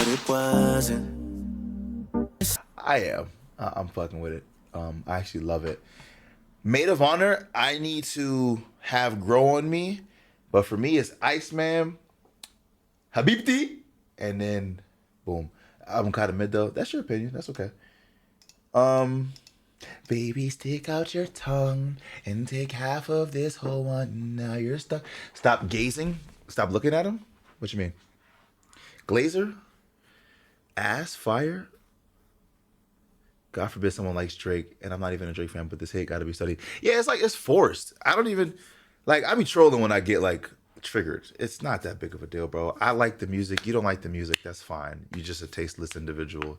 but it wasn't. I am. I'm fucking with it. I actually love it. Maid of Honor, I need to have grow on me, but for me, it's Iceman, Habibti, and then boom. Album kind of mid though. That's your opinion. That's okay. Um, Baby, stick out your tongue and take half of this whole one. Now you're stuck. Stop gazing. Stop looking at him. What you mean? Glazer, ass, fire. God forbid someone likes Drake, and I'm not even a Drake fan, but this hate got to be studied. Yeah, it's like it's forced. I don't even like. I be trolling when I get like triggered. It's not that big of a deal, bro. I like the music. You don't like the music. That's fine. You're just a tasteless individual.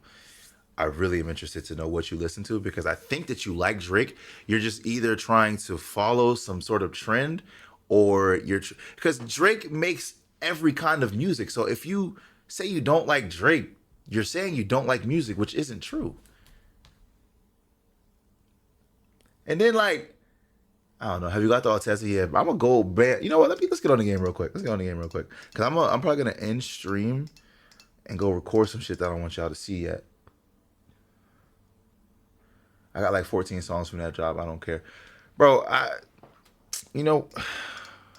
I really am interested to know what you listen to because I think that you like Drake. You're just either trying to follow some sort of trend, or because Drake makes every kind of music. So if you say you don't like Drake, you're saying you don't like music, which isn't true. And then like, I don't know. Have you got the Altezza yet? I'm gonna go band. You know what? Let's get on the game real quick. Let's get on the game real quick. Cause I'm probably gonna end stream and go record some shit that I don't want y'all to see yet. I got like 14 songs from that job. I don't care, bro. You know,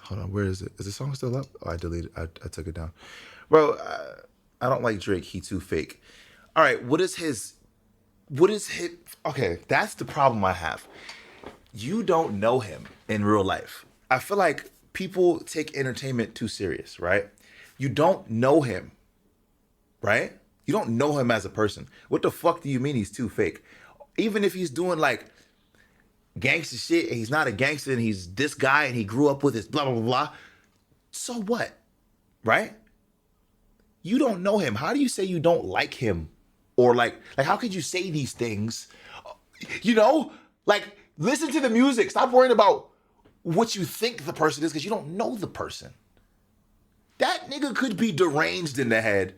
hold on. Where is it? Is the song still up? Oh, I deleted. I took it down, bro. I don't like Drake. He too fake. All right. What is his? Okay, that's the problem I have. You don't know him in real life. I feel like people take entertainment too serious, right? You don't know him, right? You don't know him as a person. What the fuck do you mean he's too fake? Even if he's doing like gangster shit and he's not a gangster and he's this guy and he grew up with his blah, blah, blah, blah. So what, right? You don't know him. How do you say you don't like him? Or like how could you say these things? You know, like listen to the music. Stop worrying about what you think the person is because you don't know the person. That nigga could be deranged in the head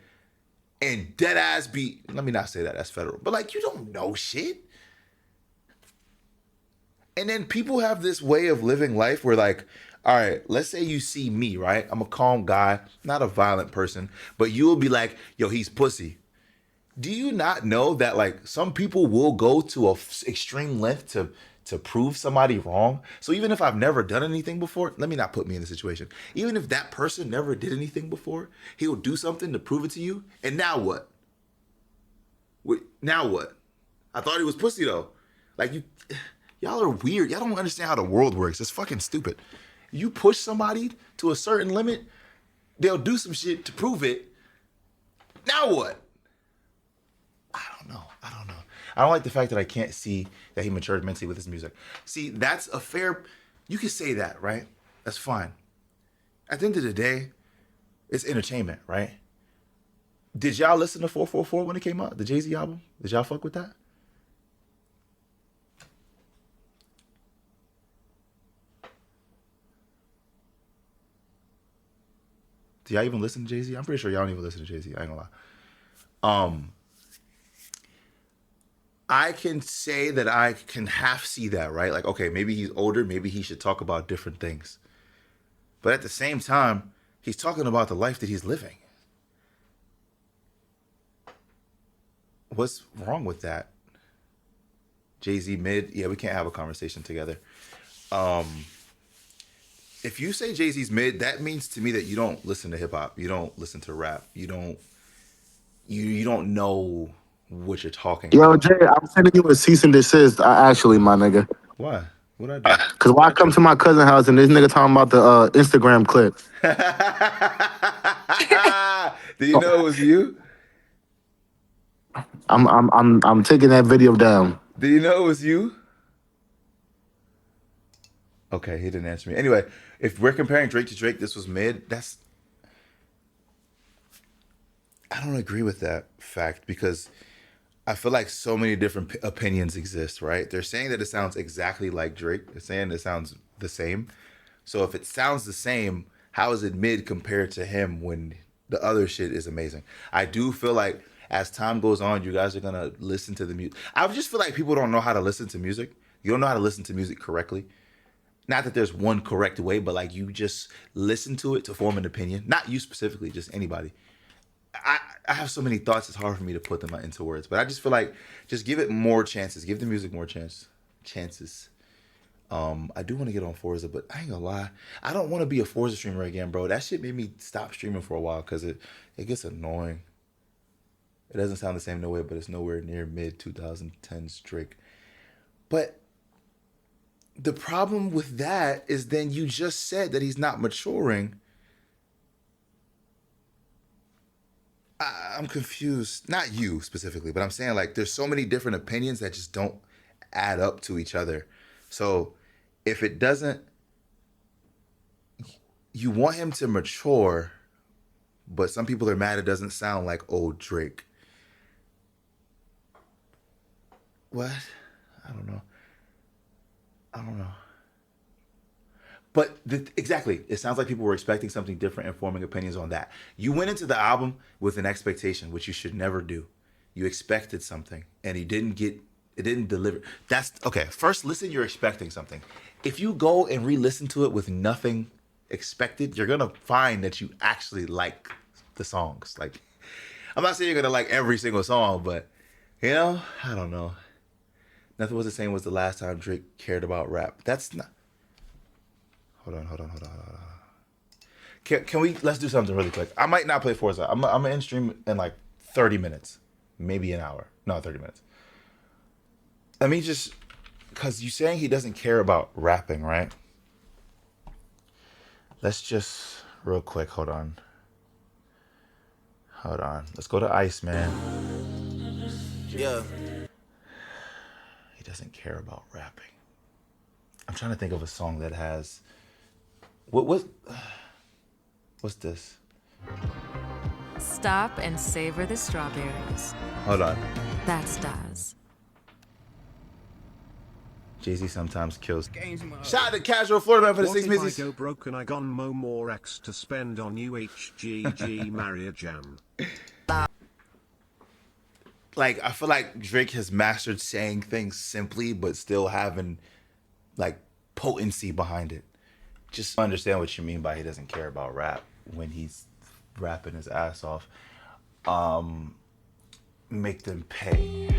and dead ass be, let me not say that, that's federal. But like you don't know shit. And then people have this way of living life where like, all right, let's say you see me, right? I'm a calm guy, not a violent person, but you will be like, yo, he's pussy. Do you not know that like some people will go to a extreme length to prove somebody wrong? So even if I've never done anything before, let me not put me in the situation. Even if that person never did anything before, he'll do something to prove it to you. And now what? Now what? I thought he was pussy though. Like y'all are weird. Y'all don't understand how the world works. It's fucking stupid. You push somebody to a certain limit, they'll do some shit to prove it. Now what? I don't know. I don't like the fact that I can't see that he matured mentally with his music. See, that's a fair, you can say that, right? That's fine. At the end of the day, it's entertainment, right? Did y'all listen to 444 when it came out? The Jay-Z album? Did y'all fuck with that? Do y'all even listen to Jay-Z? I'm pretty sure y'all don't even listen to Jay-Z. I ain't gonna lie. I can say that I can half see that, right? Like, okay, maybe he's older, maybe he should talk about different things. But at the same time, he's talking about the life that he's living. What's wrong with that? Jay-Z mid, yeah, we can't have a conversation together. If you say Jay-Z's mid, that means to me that you don't listen to hip hop, you don't listen to rap, you don't know what you're talking Yo, about. Jay, I'm sending you a cease and desist. Actually, my nigga. Why? What'd I do? Cause why come to my cousin house and this nigga talking about the Instagram clip? Do you know it was you? I'm taking that video down. Do you know it was you? Okay, he didn't answer me. Anyway, if we're comparing Drake to Drake, this was mid. I don't agree with that fact because I feel like so many different opinions exist, right? They're saying that it sounds exactly like Drake. They're saying it sounds the same. So if it sounds the same, how is it mid compared to him when the other shit is amazing? I do feel like as time goes on, you guys are gonna listen to the music. I just feel like people don't know how to listen to music. You don't know how to listen to music correctly. Not that there's one correct way, but like you just listen to it to form an opinion. Not you specifically, just anybody. I have so many thoughts. It's hard for me to put them into words. But I just feel like just give it more chances. Give the music more chances. I do want to get on Forza, but I ain't gonna lie. I don't want to be a Forza streamer again, bro. That shit made me stop streaming for a while because it gets annoying. It doesn't sound the same no way, but it's nowhere near mid 2010s Drake. But the problem with that is then you just said that he's not maturing. I'm confused. Not you specifically, but I'm saying like there's so many different opinions that just don't add up to each other. So if it doesn't, you want him to mature, but some people are mad it doesn't sound like old Drake. What? I don't know. But exactly, it sounds like people were expecting something different and forming opinions on that. You went into the album with an expectation, which you should never do. You expected something, and it didn't deliver. That's okay. First, listen, you're expecting something. If you go and re-listen to it with nothing expected, you're gonna find that you actually like the songs. Like, I'm not saying you're gonna like every single song, but I don't know. Nothing Was the Same was the last time Drake cared about rap. That's not. Hold on. Can we, let's do something really quick. I might not play Forza. I'm gonna end stream in like 30 minutes. Maybe an hour. No, 30 minutes. Let me just, because you're saying he doesn't care about rapping, right? Let's just, real quick, hold on. Let's go to Iceman. Yeah. He doesn't care about rapping. I'm trying to think of a song that has, what's this? Stop and savor the strawberries. Hold on. That's Daz. Jay-Z sometimes kills. Shout out to Casual Florida Man for the What 6 if minutes. I go broke and I got more X to spend on UHGG Maria Jam? Like, I feel like Drake has mastered saying things simply, but still having like potency behind it. Just understand what you mean by he doesn't care about rap when he's rapping his ass off. Make them pay.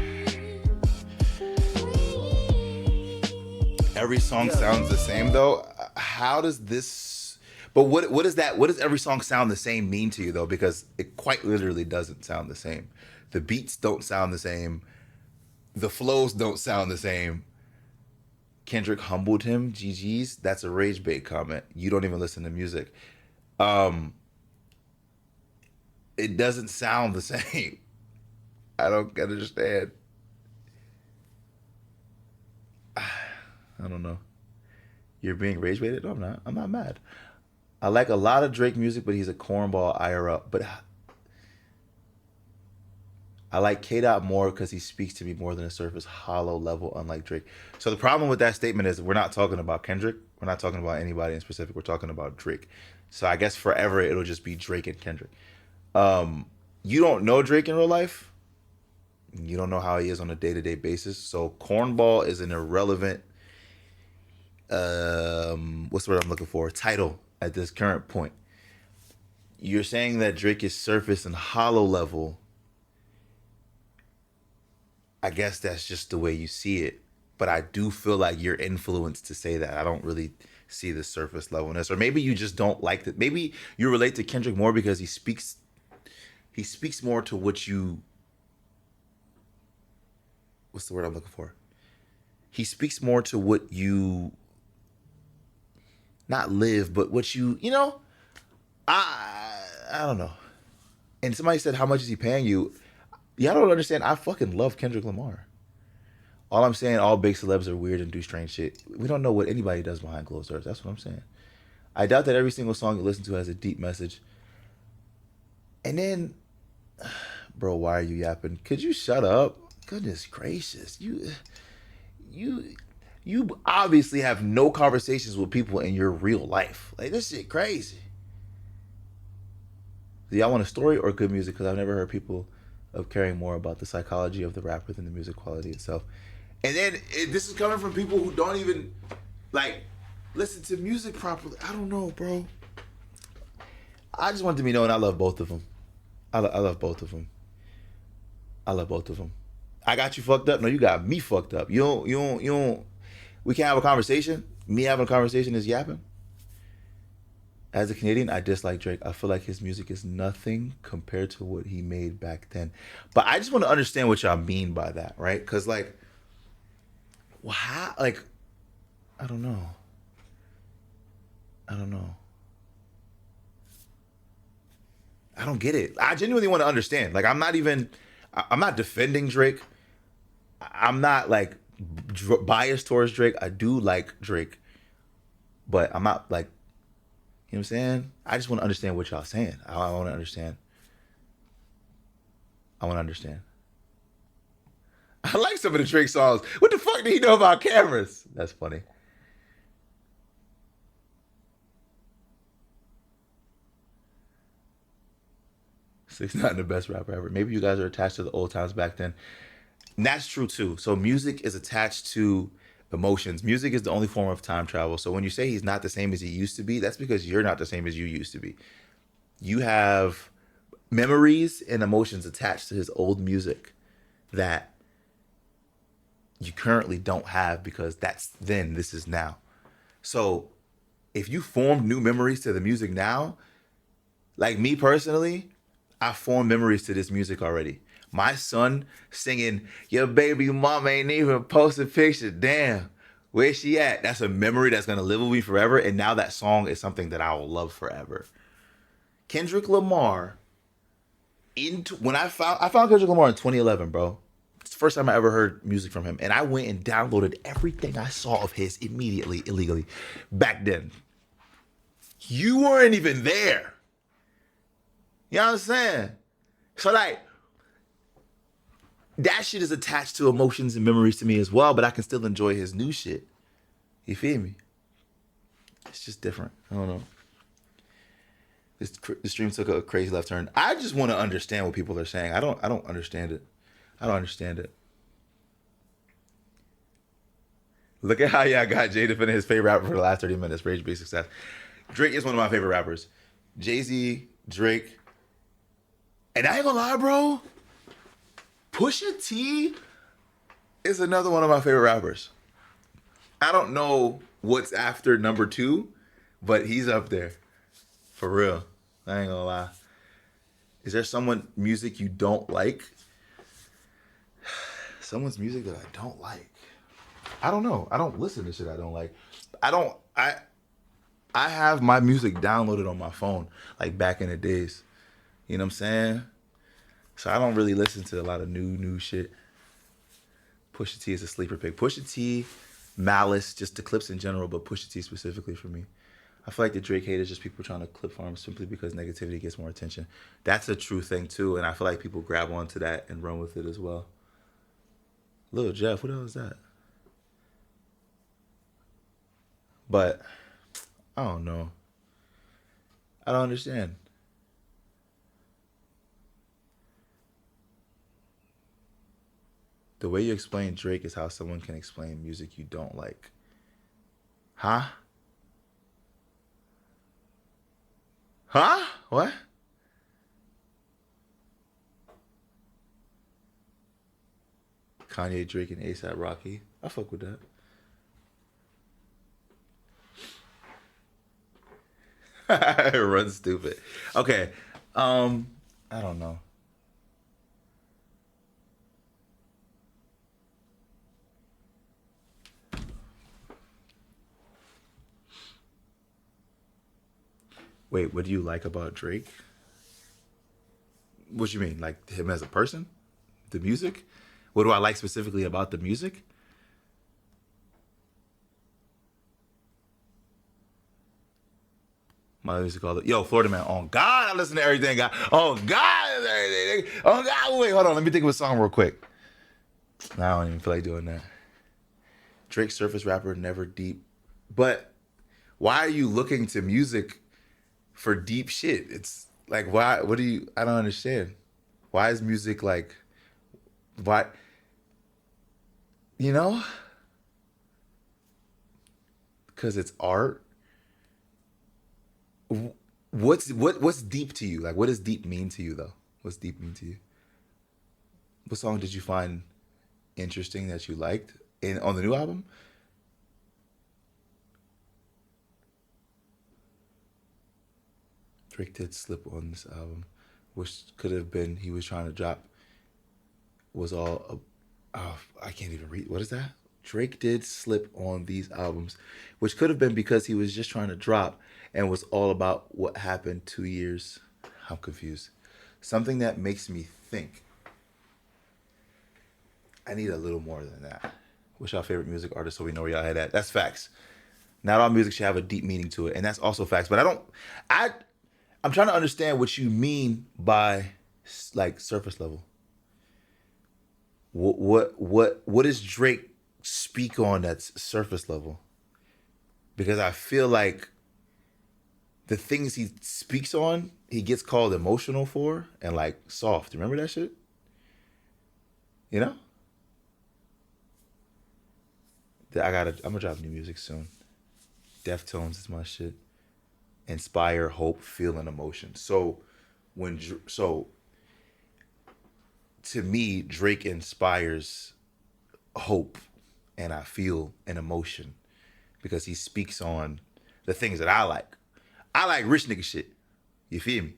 Every song sounds the same though. How does this? But what is that? What does every song sound the same mean to you though? Because it quite literally doesn't sound the same. The beats don't sound the same. The flows don't sound the same. Kendrick humbled him. GG's. That's a rage bait comment. You don't even listen to music. It doesn't sound the same. I don't understand. I don't know. You're being rage baited? No, I'm not. I'm not mad. I like a lot of Drake music, but he's a cornball IRL. But I like K-Dot more because he speaks to me more than a surface hollow level, unlike Drake. So the problem with that statement is we're not talking about Kendrick. We're not talking about anybody in specific. We're talking about Drake. So I guess forever it'll just be Drake and Kendrick. You don't know Drake in real life. You don't know how he is on a day-to-day basis. So cornball is an irrelevant, what's the word I'm looking for? Title at this current point. You're saying that Drake is surface and hollow level. I guess that's just the way you see it. But I do feel like you're influenced to say that. I don't really see the surface levelness. Or maybe you just don't like that. Maybe you relate to Kendrick more because he speaks more to what you, what's the word I'm looking for? He speaks more to what you not live, but what you know, I don't know. And somebody said, how much is he paying you? Y'all don't understand. I fucking love Kendrick Lamar. All I'm saying, all big celebs are weird and do strange shit. We don't know what anybody does behind closed doors. That's what I'm saying. I doubt that every single song you listen to has a deep message. And then, bro, why are you yapping? Could you shut up? Goodness gracious. You obviously have no conversations with people in your real life. Like, this shit crazy. Do y'all want a story or good music? Because I've never heard people of caring more about the psychology of the rapper than the music quality itself. And then this is coming from people who don't even like listen to music properly. I don't know, bro. I just wanted to be known I love both of them. I love both of them. I love both of them. I got you fucked up. No, you got me fucked up. You don't. We can't have a conversation. Me having a conversation is yapping. As a Canadian, I dislike Drake. I feel like his music is nothing compared to what he made back then. But I just want to understand what y'all mean by that, right? Because like, well, how? Like, I don't know. I don't know. I don't get it. I genuinely want to understand. Like, I'm not even. I'm not defending Drake. I'm not like biased towards Drake. I do like Drake, but I'm not like, you know what I'm saying? I just want to understand what y'all saying. I want to understand. I want to understand. I like some of the Drake songs. What the fuck do he know about cameras? That's funny. Six not the best rapper ever. Maybe you guys are attached to the old times back then. And that's true too. So music is attached to emotions. Music is the only form of time travel. So when you say he's not the same as he used to be, that's because you're not the same as you used to be. You have memories and emotions attached to his old music that you currently don't have because that's then, this is now. So if you formed new memories to the music now, like me personally, I formed memories to this music already. My son singing, "Your baby mama ain't even posted picture." Damn, where's she at? That's a memory that's gonna live with me forever. And now that song is something that I will love forever. Kendrick Lamar. When I found Kendrick Lamar in 2011, bro. It's the first time I ever heard music from him, and I went and downloaded everything I saw of his immediately illegally. Back then, you weren't even there. You know what I'm saying? So like, that shit is attached to emotions and memories to me as well, but I can still enjoy his new shit. You feel me? It's just different. I don't know. The stream took a crazy left turn. I just want to understand what people are saying. I don't understand it. I don't understand it. Look at how y'all got Jay defending his favorite rapper for the last 30 minutes. Rage Be Success. Drake is one of my favorite rappers. Jay-Z, Drake. And I ain't gonna lie, bro. Pusha T is another one of my favorite rappers. I don't know what's after number 2, but he's up there. For real. I ain't gonna lie. Is there someone music you don't like? Someone's music that I don't like. I don't know. I don't listen to shit I don't like. I have my music downloaded on my phone, like back in the days. You know what I'm saying? So I don't really listen to a lot of new shit. Pusha T is a sleeper pick. Pusha T, Malice, just the clips in general, but Pusha T specifically for me. I feel like the Drake hate is just people trying to clip farm simply because negativity gets more attention. That's a true thing too, and I feel like people grab onto that and run with it as well. Lil Jeff, what the hell is that? But I don't know. I don't understand. The way you explain Drake is how someone can explain music you don't like. Huh? Huh? What? Kanye, Drake, and A$AP Rocky. I fuck with that. Run stupid. Okay. I don't know. Wait, what do you like about Drake? What you mean? Like him as a person? The music? What do I like specifically about the music? My music called it. Yo, Florida Man. Oh God, I listen to everything. God. Oh God, everything. Oh God, wait, hold on. Let me think of a song real quick. Nah, I don't even feel like doing that. Drake, surface rapper, never deep. But why are you looking to music for deep shit? It's like, why? What do you? I don't understand. Why is music like? Why? You know? Because it's art. What's deep to you? Like, what does deep mean to you though? What's deep mean to you? What song did you find interesting that you liked on the new album? Drake did slip on this album, which could have been he was trying to drop. Was all, I can't even read. What is that? Drake did slip on these albums, which could have been because he was just trying to drop and was all about what happened 2 years. I'm confused. Something that makes me think. I need a little more than that. What's your favorite music artist so we know where y'all head at? That's facts. Not all music should have a deep meaning to it, and that's also facts. But I'm trying to understand what you mean by like surface level. What does Drake speak on that's surface level? Because I feel like the things he speaks on, he gets called emotional for and like soft. Remember that shit? You know? I'm gonna drop new music soon. Deftones is my shit. Inspire, hope, feel, and emotion. So to me, Drake inspires hope, and I feel an emotion because he speaks on the things that I like. I like rich nigga shit. You feel me?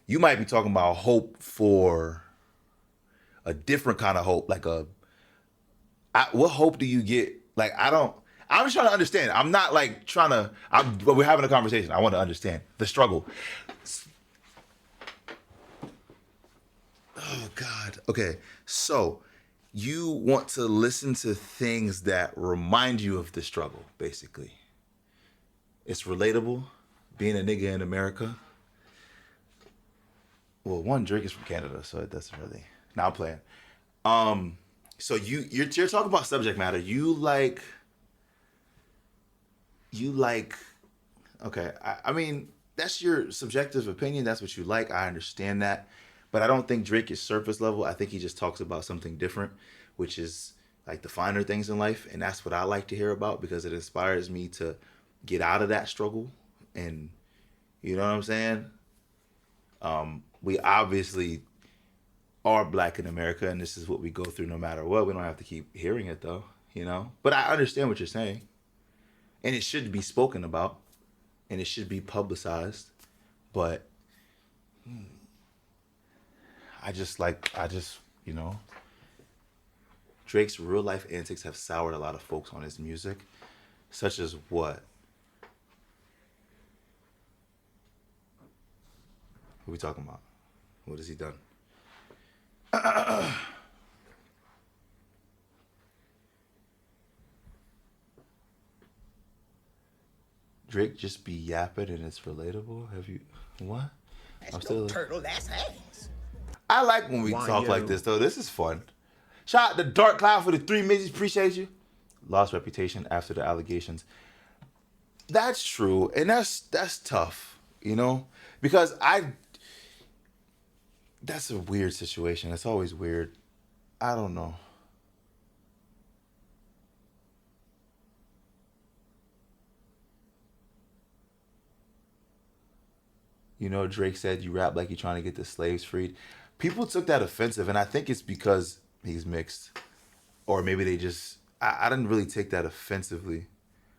You might be talking about hope for a different kind of hope, like what hope do you get? Like, I'm just trying to understand. I'm not like but we're having a conversation. I want to understand the struggle. Oh God. Okay. So you want to listen to things that remind you of the struggle, basically. It's relatable, being a nigga in America. Well, one, Drake is from Canada, so it doesn't really. Now I'm playing. So you're talking about subject matter. You like. Okay. I mean, that's your subjective opinion. That's what you like. I understand that. But I don't think Drake is surface level. I think he just talks about something different, which is like the finer things in life. And that's what I like to hear about because it inspires me to get out of that struggle. And you know what I'm saying? We obviously are black in America, and this is what we go through no matter what. We don't have to keep hearing it though, you know? But I understand what you're saying. And it should be spoken about. And it should be publicized. But you know, Drake's real life antics have soured a lot of folks on his music, such as what? What are we talking about? What has he done? Drake just be yapping and it's relatable? Have you, what? That's no turtle, that's ass. I like when we talk like this, though. This is fun. Shout out to Dark Cloud for the 3 midgets. Appreciate you. Lost reputation after the allegations. That's true. And that's tough, you know? Because that's a weird situation. It's always weird. I don't know. You know, Drake said you rap like you're trying to get the slaves freed. People took that offensive, and I think it's because he's mixed. Or maybe they just... I didn't really take that offensively.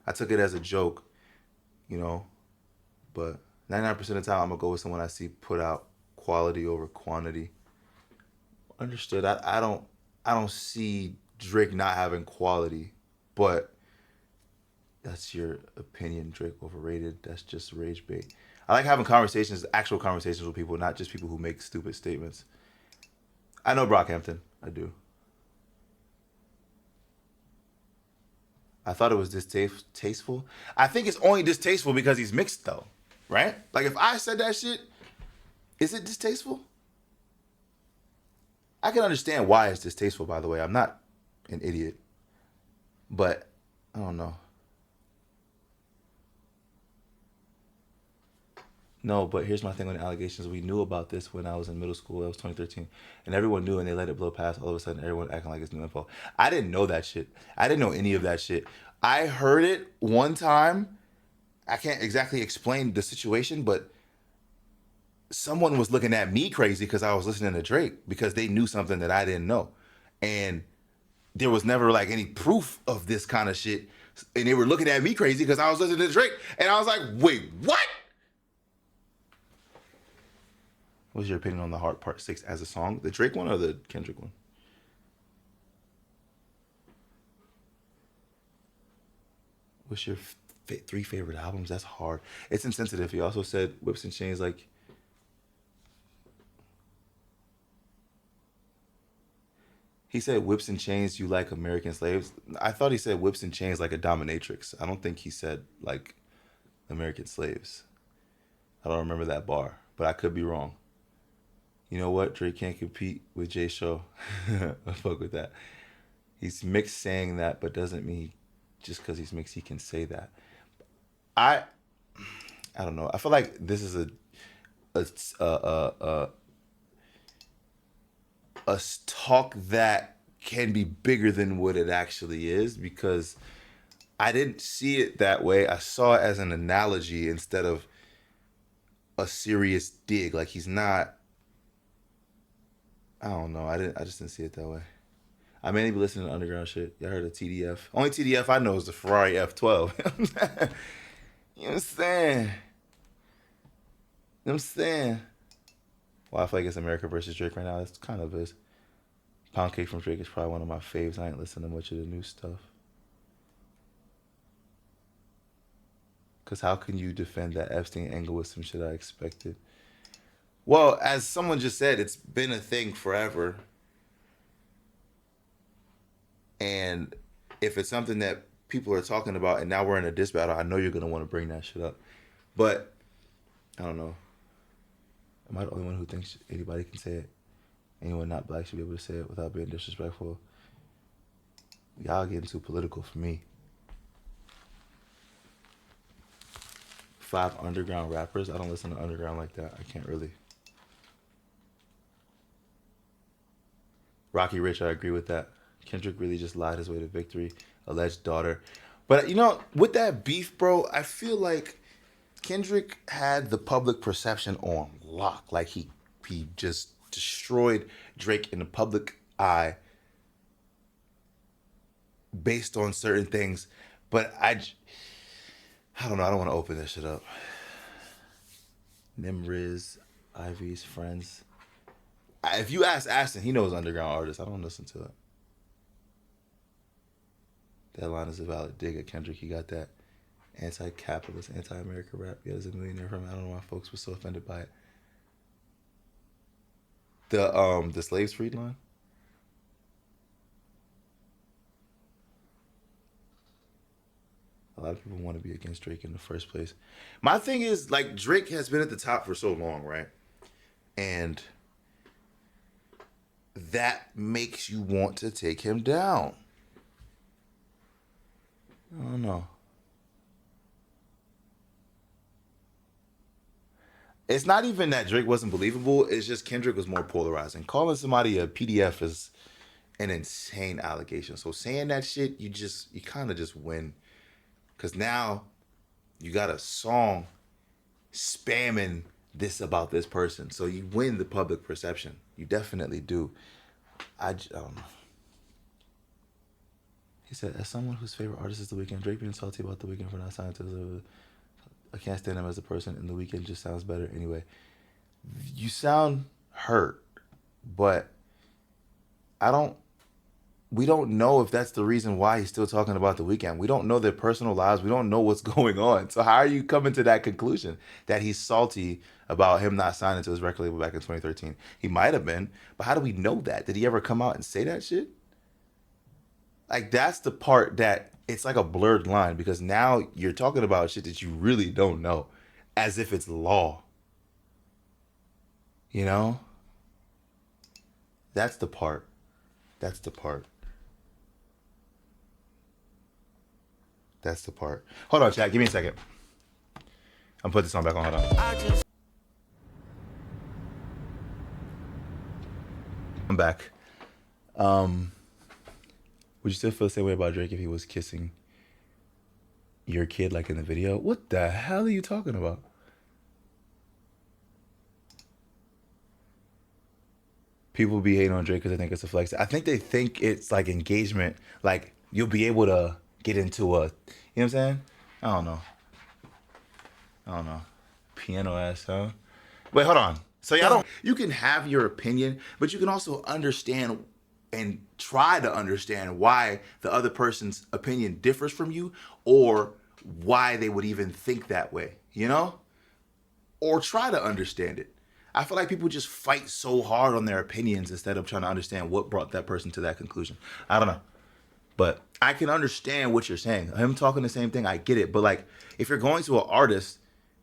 I took it as a joke, you know? But 99% of the time, I'm going to go with someone I see put out quality over quantity. Understood. I don't see Drake not having quality, but that's your opinion. Drake overrated. That's just rage bait. I like having actual conversations with people, not just people who make stupid statements. I know Brockhampton. I do. I thought it was distasteful. I think it's only distasteful because he's mixed, though. Right? Like, if I said that shit, is it distasteful? I can understand why it's distasteful, by the way. I'm not an idiot. But, I don't know. No, but here's my thing on the allegations. We knew about this when I was in middle school. It was 2013. And everyone knew, and they let it blow past. All of a sudden, everyone acting like it's new info. I didn't know that shit. I didn't know any of that shit. I heard it one time. I can't exactly explain the situation, but someone was looking at me crazy because I was listening to Drake because they knew something that I didn't know. And there was never like any proof of this kind of shit. And they were looking at me crazy because I was listening to Drake. And I was like, wait, what? What's your opinion on The Heart Part 6 as a song? The Drake one or the Kendrick one? What's your three favorite albums? That's hard. It's insensitive. He also said Whips and Chains like... He said Whips and Chains, you like American Slaves. I thought he said Whips and Chains like a dominatrix. I don't think he said like American Slaves. I don't remember that bar, but I could be wrong. You know what? Drake can't compete with Jay Show. I fuck with that. He's mixed saying that, but doesn't mean just because he's mixed he can say that. I don't know. I feel like this is a talk that can be bigger than what it actually is, because I didn't see it that way. I saw it as an analogy instead of a serious dig. Like, he's not, I don't know. I just didn't see it that way. I mainly be listening to underground shit. Y'all heard of TDF? Only TDF I know is the Ferrari F12. You know what I'm saying? You know what I'm saying? Well, I feel like it's America versus Drake right now. It's kind of is. Pound Cake from Drake is probably one of my faves. I ain't listening to much of the new stuff. Because how can you defend that Epstein angle with some shit I expected? Well, as someone just said, it's been a thing forever. And if it's something that people are talking about and now we're in a diss battle, I know you're going to want to bring that shit up. But, I don't know. Am I the only one who thinks anybody can say it? Anyone not black should be able to say it without being disrespectful? Y'all getting too political for me. 5 underground rappers? I don't listen to underground like that. I can't really. Rocky Rich, I agree with that. Kendrick really just lied his way to victory. Alleged daughter. But, you know, with that beef, bro, I feel like Kendrick had the public perception on lock. Like, he just destroyed Drake in the public eye based on certain things. But I don't know. I don't want to open this shit up. Nimriz, Ivy's friends. If you ask Ashton, he knows underground artists. I don't listen to it. That line is a valid dig at Kendrick. He got that anti-capitalist, anti-America rap. Yeah, there's a millionaire from it. I don't know why folks were so offended by it. The slaves freed line. A lot of people want to be against Drake in the first place. My thing is, like, Drake has been at the top for so long, right? And that makes you want to take him down. I don't know. It's not even that Drake wasn't believable. It's just Kendrick was more polarizing. Calling somebody a PDF is an insane allegation. So saying that shit, you kind of just win. Because now you got a song spamming this about this person. So you win the public perception. You definitely do. I don't know. He said, as someone whose favorite artist is The Weeknd, Drake being salty about The Weeknd for not signing to the... I can't stand him as a person, and The Weeknd just sounds better anyway. You sound hurt, but we don't know if that's the reason why he's still talking about The Weeknd. We don't know their personal lives. We don't know what's going on. So how are you coming to that conclusion that he's salty about him not signing to his record label back in 2013? He might have been, but how do we know that? Did he ever come out and say that shit? Like, that's the part that it's like a blurred line, because now you're talking about shit that you really don't know as if it's law. You know? That's the part. That's the part. That's the part. Hold on, chat. Give me a second. I'm putting this song back on. Hold on. I'm back. Would you still feel the same way about Drake if he was kissing your kid like in the video? What the hell are you talking about? People be hating on Drake because they think it's a flex. I think they think it's like engagement. Like you'll be able to get into a, you know what I'm saying? I don't know. Piano ass, huh? Wait, hold on. So you can have your opinion, but you can also understand and try to understand why the other person's opinion differs from you or why they would even think that way, you know? Or try to understand it. I feel like people just fight so hard on their opinions instead of trying to understand what brought that person to that conclusion. I don't know. But I can understand what you're saying. Him talking the same thing, I get it. But like, if you're going to an artist,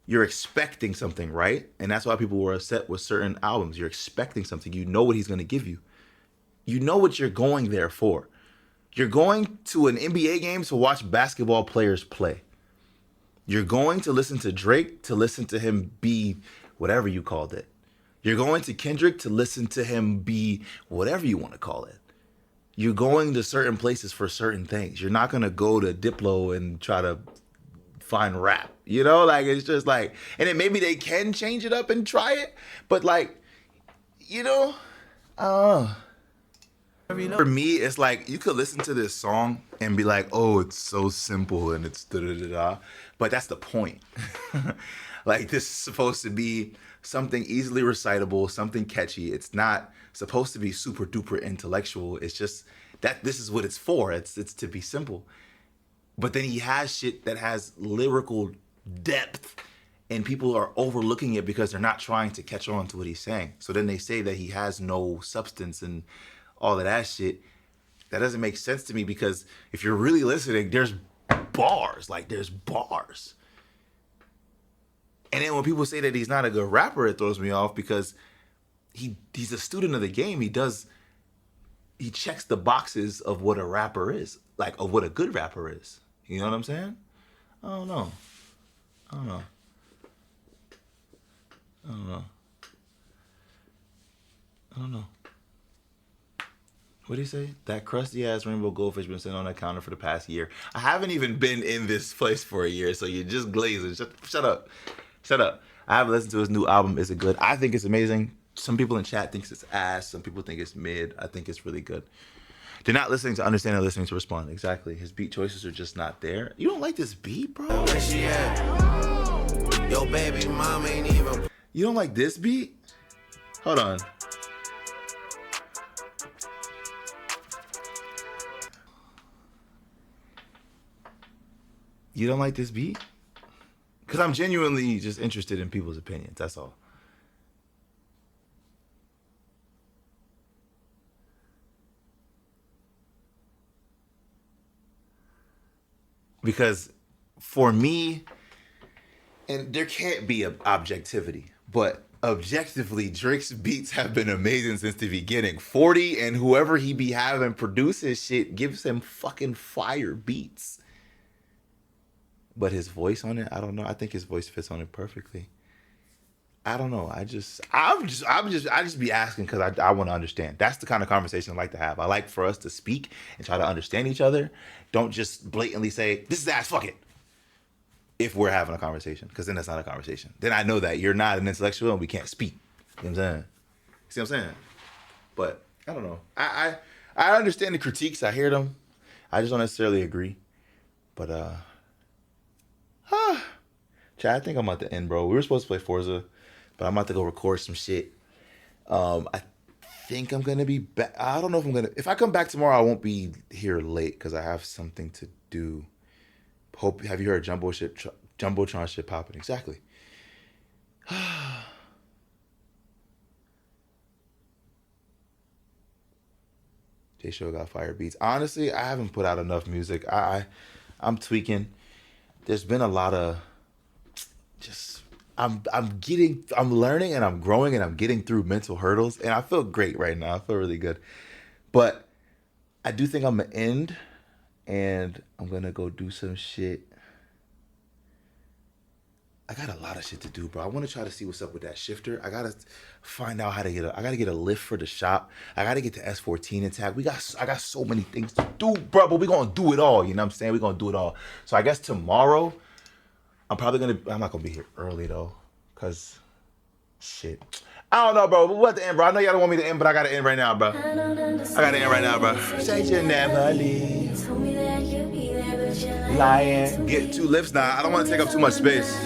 you're expecting something, right? And that's why people were upset with certain albums. You're expecting something. You know what he's going to give you. You know what you're going there for. You're going to an NBA game to watch basketball players play. You're going to listen to Drake to listen to him be whatever you called it. You're going to Kendrick to listen to him be whatever you want to call it. You're going to certain places for certain things. You're not going to go to Diplo and try to find rap. You know, like it's just like, and then maybe they can change it up and try it. But like, you know, for me, it's like you could listen to this song and be like, oh, it's so simple and it's da-da-da-da. But that's the point. Like this is supposed to be something easily recitable, something catchy. It's not supposed to be super duper intellectual. It's just that this is what it's for. It's to be simple. But then he has shit that has lyrical depth and people are overlooking it because they're not trying to catch on to what he's saying. So then they say that he has no substance and all of that shit. That doesn't make sense to me because if you're really listening, there's bars. Like there's bars. And then when people say that he's not a good rapper, it throws me off because he's a student of the game. He checks the boxes of what a rapper is, like of what a good rapper is. You know what I'm saying? I don't know. What do you say? That crusty ass rainbow goldfish been sitting on that counter for the past year. I haven't even been in this place for a year, so you're just glazing. Shut up. I haven't listened to his new album. Is it good? I think it's amazing. Some people in chat thinks it's ass. Some people think it's mid. I think it's really good. They're not listening to understand, they're listening to respond. Exactly. His beat choices are just not there. You don't like this beat, bro? Where she at? Yo, baby mom ain't even. You don't like this beat? Hold on. You don't like this beat? Because I'm genuinely just interested in people's opinions. That's all. Because for me, and there can't be an objectivity, but objectively, Drake's beats have been amazing since the beginning. 40 and whoever he be having produce his shit gives him fucking fire beats. But his voice on it, I don't know. I think his voice fits on it perfectly. I don't know. I just be asking because I want to understand. That's the kind of conversation I like to have. I like for us to speak and try to understand each other. Don't just blatantly say, this is ass, fuck it. If we're having a conversation, because then that's not a conversation. Then I know that you're not an intellectual and we can't speak. You know what I'm saying? See what I'm saying? But I don't know. I understand the critiques. I hear them. I just don't necessarily agree. But Chad, I think I'm about to end, bro. We were supposed to play Forza, but I'm about to go record some shit. I think I'm gonna be back. I don't know if I'm gonna. If I come back tomorrow, I won't be here late because I have something to do. Hope. Have you heard Jumbotron shit popping? Exactly. J Show got fire beats. Honestly, I haven't put out enough music. I'm tweaking. There's been a lot of just I'm learning and I'm growing and I'm getting through mental hurdles and I feel great right now. I feel really good. But I do think I'm gonna end and I'm gonna go do some shit. I got a lot of shit to do, bro. I want to try to see what's up with that shifter. I gotta find out how to I gotta get a lift for the shop. I gotta get the S14 intact. I got so many things to do, bro, but we're gonna do it all. You know what I'm saying? We're gonna do it all. So I guess tomorrow, I'm not gonna be here early though, cause shit. I don't know, bro. But we'll have to end, bro. I know y'all don't want me to end, but I gotta end right now, bro. I gotta end right now, bro. Say you never leave. Lying. Get 2 lips now. I don't want to take up too much space.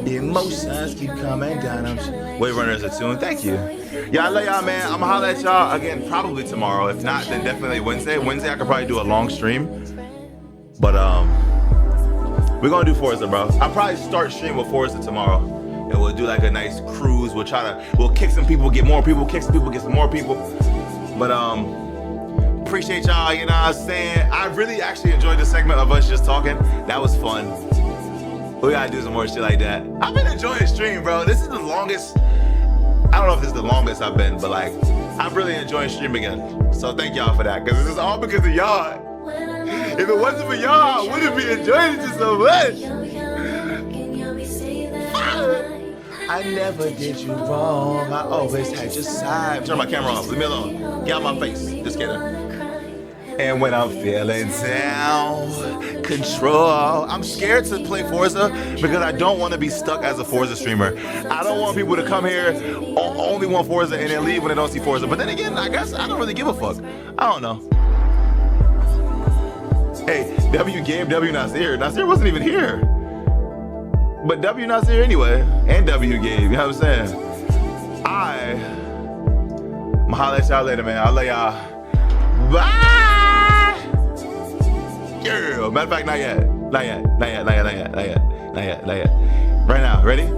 The emotions keep coming down. Wave Runner is a tune. Thank you. Yeah, I love y'all, man. I'm gonna holler at y'all again probably tomorrow. If not, then definitely Wednesday. Wednesday I could probably do a long stream. But we're gonna do Forza, bro. I'll probably start stream with Forza tomorrow. And we'll do like a nice cruise. We'll kick some people, get more people, kick some people, get some more people. But appreciate y'all, you know what I'm saying? I really actually enjoyed the segment of us just talking. That was fun. We gotta do some more shit like that. I've been enjoying the stream, bro. This is the longest, I don't know if this is the longest I've been, but like, I'm really enjoying streaming again. So thank y'all for that, because this is all because of y'all. If it wasn't for y'all, I wouldn't be enjoying it so much. I never did you wrong. I always had your side. Turn my camera off. Leave me alone. Get out my face. Just kidding. And when I'm feeling down, control. I'm scared to play Forza because I don't want to be stuck as a Forza streamer. I don't want people to come here, only want Forza, and then leave when they don't see Forza. But then again, I guess I don't really give a fuck. I don't know. Hey, W Game, W Nasir. Nasir wasn't even here. But W Nasir anyway. And W Game, you know what I'm saying? I'ma holler at y'all later, man. I'll let y'all. Bye! Yeah, matter of fact, not yet. Not yet. Right now, ready?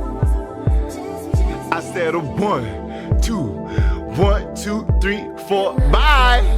I said 1, 2, 1, 2, 3, 4, bye!